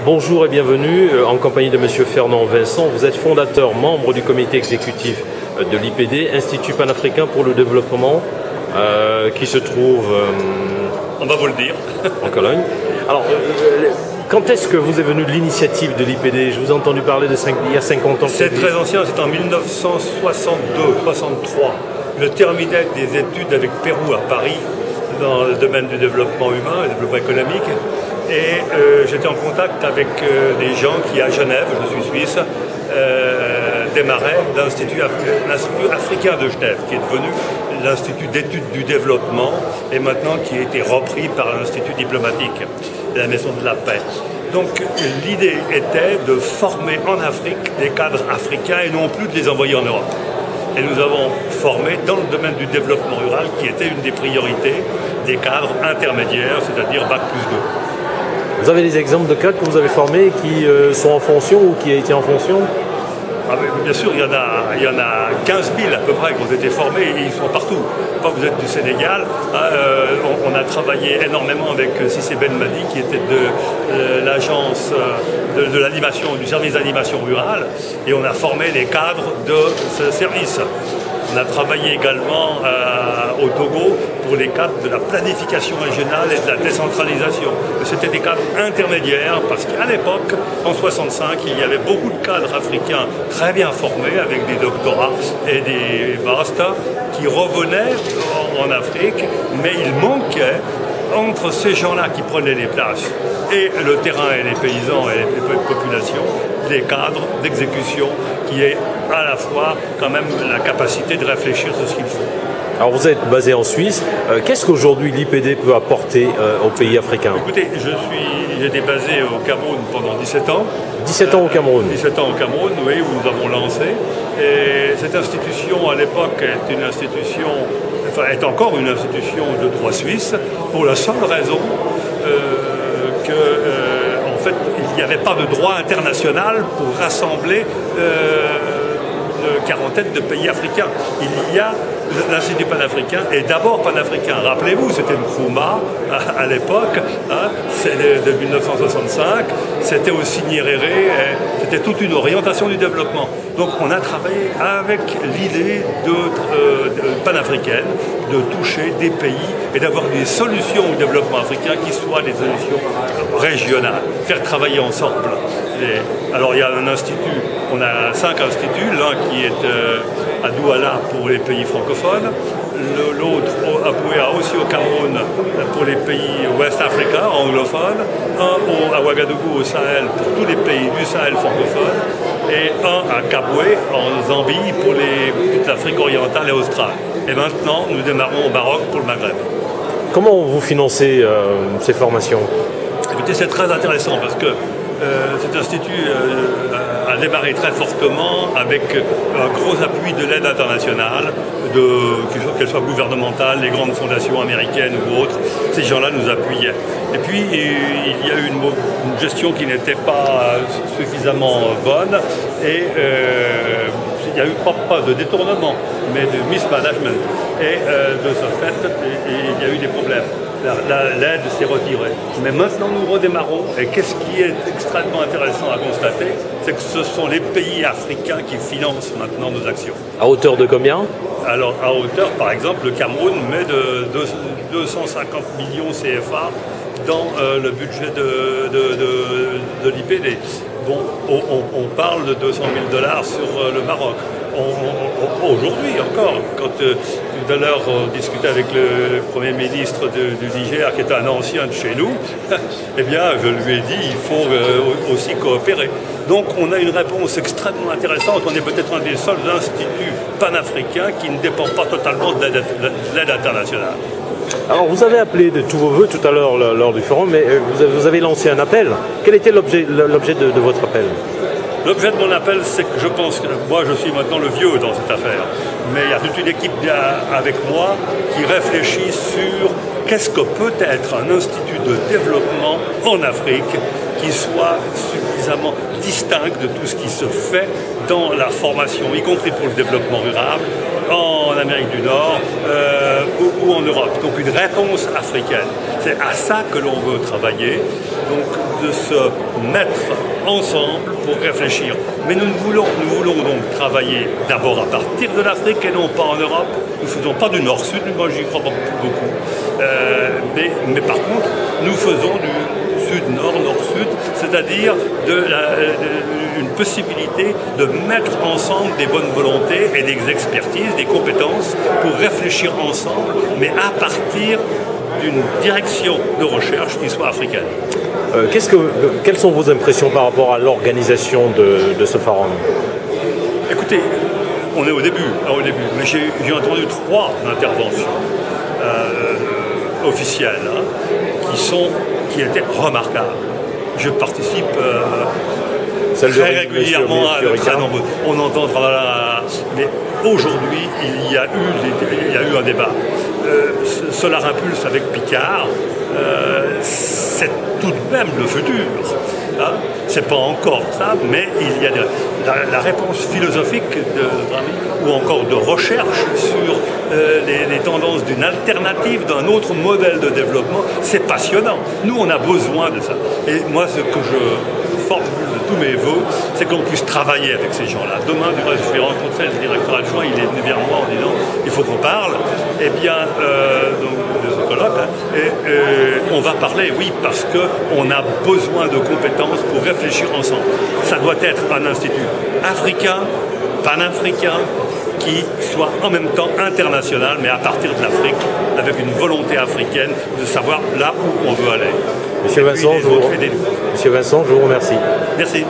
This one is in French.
Bonjour et bienvenue en compagnie de Monsieur Fernand Vincent. Vous êtes fondateur, membre du comité exécutif de l'IPD, Institut panafricain pour le développement, qui se trouve on va vous le dire. En Cologne. Alors, quand est-ce que vous est venu l'initiative de l'IPD? Je vous ai entendu parler il y a 50 ans. C'est très ancien, c'est en 1962-63. Je terminais des études avec Pérou à Paris, dans le domaine du développement humain et du développement économique. Et j'étais en contact avec des gens qui, à Genève, je suis suisse, démarraient l'Institut africain de Genève, qui est devenu l'Institut d'études du développement et maintenant qui a été repris par l'Institut diplomatique de la Maison de la Paix. Donc l'idée était de former en Afrique des cadres africains et non plus de les envoyer en Europe. Et nous avons formé dans le domaine du développement rural, qui était une des priorités, des cadres intermédiaires, c'est-à-dire Bac+2. Vous avez des exemples de cadres que vous avez formés qui sont en fonction ou qui ont été en fonction? Bien sûr, il y en a 15 000 à peu près qui ont été formés et ils sont partout. Vous êtes du Sénégal, on a travaillé énormément avec Cissé Ben Madi qui était de l'agence de l'animation, du service d'animation rurale, et on a formé les cadres de ce service. On a travaillé également au Togo pour les cadres de la planification régionale et de la décentralisation. C'était des cadres intermédiaires parce qu'à l'époque, en 65, il y avait beaucoup de cadres africains très bien formés avec des doctorats et des masters qui revenaient en Afrique, mais il manquait entre ces gens-là qui prenaient les places et le terrain et les paysans et les populations, des cadres d'exécution qui aient à la fois quand même la capacité de réfléchir sur ce qu'il faut. Alors vous êtes basé en Suisse. Qu'est-ce qu'aujourd'hui l'IPD peut apporter aux pays africains? Écoutez, j'étais basé au Cameroun pendant 17 ans. 17 ans au Cameroun? 17 ans au Cameroun, oui, où nous avons lancé. Et cette institution, à l'époque, est encore une institution de droit suisse, pour la seule raison en fait, il n'y avait pas de droit international pour rassembler une quarantaine de pays africains. Il y a l'Institut panafricain est d'abord panafricain. Rappelez-vous, c'était Nkrumah à l'époque, c'est de 1965, c'était aussi Nyerere, c'était toute une orientation du développement. Donc on a travaillé avec l'idée panafricaine de toucher des pays et d'avoir des solutions au développement africain qui soient des solutions régionales, faire travailler ensemble. Alors il y a un institut, on a 5 instituts, l'un qui est à Douala pour les pays francophones, l'autre à Buea aussi au Cameroun pour les pays West Africa, anglophones, un à Ouagadougou au Sahel pour tous les pays du Sahel francophone et un à Kabwe en Zambie pour toute l'Afrique orientale et australe. Et maintenant nous démarrons au Maroc pour le Maghreb. Comment vous financez ces formations? Écoutez, c'est très intéressant parce que cet institut a démarré très fortement avec un gros appui de l'aide internationale, qu'elle soit gouvernementale, les grandes fondations américaines ou autres. Ces gens-là nous appuyaient. Et puis, il y a eu une gestion qui n'était pas suffisamment bonne et il n'y a eu pas de détournement, mais de mismanagement. Et de ce fait, il y a eu des problèmes. L'aide s'est retirée. Mais maintenant, nous redémarrons. Et qu'est-ce qui est extrêmement intéressant à constater, c'est que ce sont les pays africains qui financent maintenant nos actions. À hauteur de combien? Alors, à hauteur, par exemple, le Cameroun met de 250 millions CFA dans le budget de l'IPD. Bon, on parle de 200 000 $ sur le Maroc. Aujourd'hui encore, quand tout à l'heure on discutait avec le Premier ministre du Niger, qui est un ancien de chez nous, eh bien je lui ai dit il faut aussi coopérer. Donc on a une réponse extrêmement intéressante. On est peut-être un des seuls instituts panafricains qui ne dépend pas totalement de l'aide internationale. Alors vous avez appelé de tous vos voeux tout à l'heure lors du forum, mais vous avez lancé un appel. Quel était l'objet de votre appel? L'objet de mon appel, c'est que je pense que moi je suis maintenant le vieux dans cette affaire, mais il y a toute une équipe avec moi qui réfléchit sur qu'est-ce que peut être un institut de développement en Afrique qui qui soit suffisamment distincte de tout ce qui se fait dans la formation, y compris pour le développement rural, en Amérique du Nord ou en Europe. Donc une réponse africaine. C'est à ça que l'on veut travailler, donc de se mettre ensemble pour réfléchir. Mais nous voulons donc travailler d'abord à partir de l'Afrique et non pas en Europe. Nous ne faisons pas du nord-sud, moi j'y crois pas beaucoup. Mais par contre, nous faisons du sud-nord, nord-sud, c'est-à-dire une possibilité de mettre ensemble des bonnes volontés et des expertises, des compétences pour réfléchir ensemble, mais à partir d'une direction de recherche qui soit africaine. Quelles sont vos impressions par rapport à l'organisation de ce forum? Écoutez, on est au début, mais j'ai entendu 3 interventions officielles qui étaient remarquables. Je participe très régulièrement à très nombreux. On entend, mais aujourd'hui, il y a eu un débat. Solar Impulse avec Picard, c'est tout de même le futur. Hein? C'est pas encore ça, mais il y a la réponse philosophique de notre ami, ou encore de recherche sur les tendances d'une alternative, d'un autre modèle de développement. C'est passionnant. Nous, on a besoin de ça. Et moi, ce que je formule de tous mes voeux, c'est qu'on puisse travailler avec ces gens-là. Demain, du reste, je vais rencontrer le directeur adjoint, il est venu vers moi en disant il faut qu'on parle. Eh bien, donc, de ce colloque, on va parler, oui, parce qu'on a besoin de compétences pour réfléchir ensemble. Ça doit être un institut africain, panafricain, qui soit en même temps international, mais à partir de l'Afrique, avec une volonté africaine de savoir là où on veut aller. Monsieur Vincent, je vous remercie. Merci.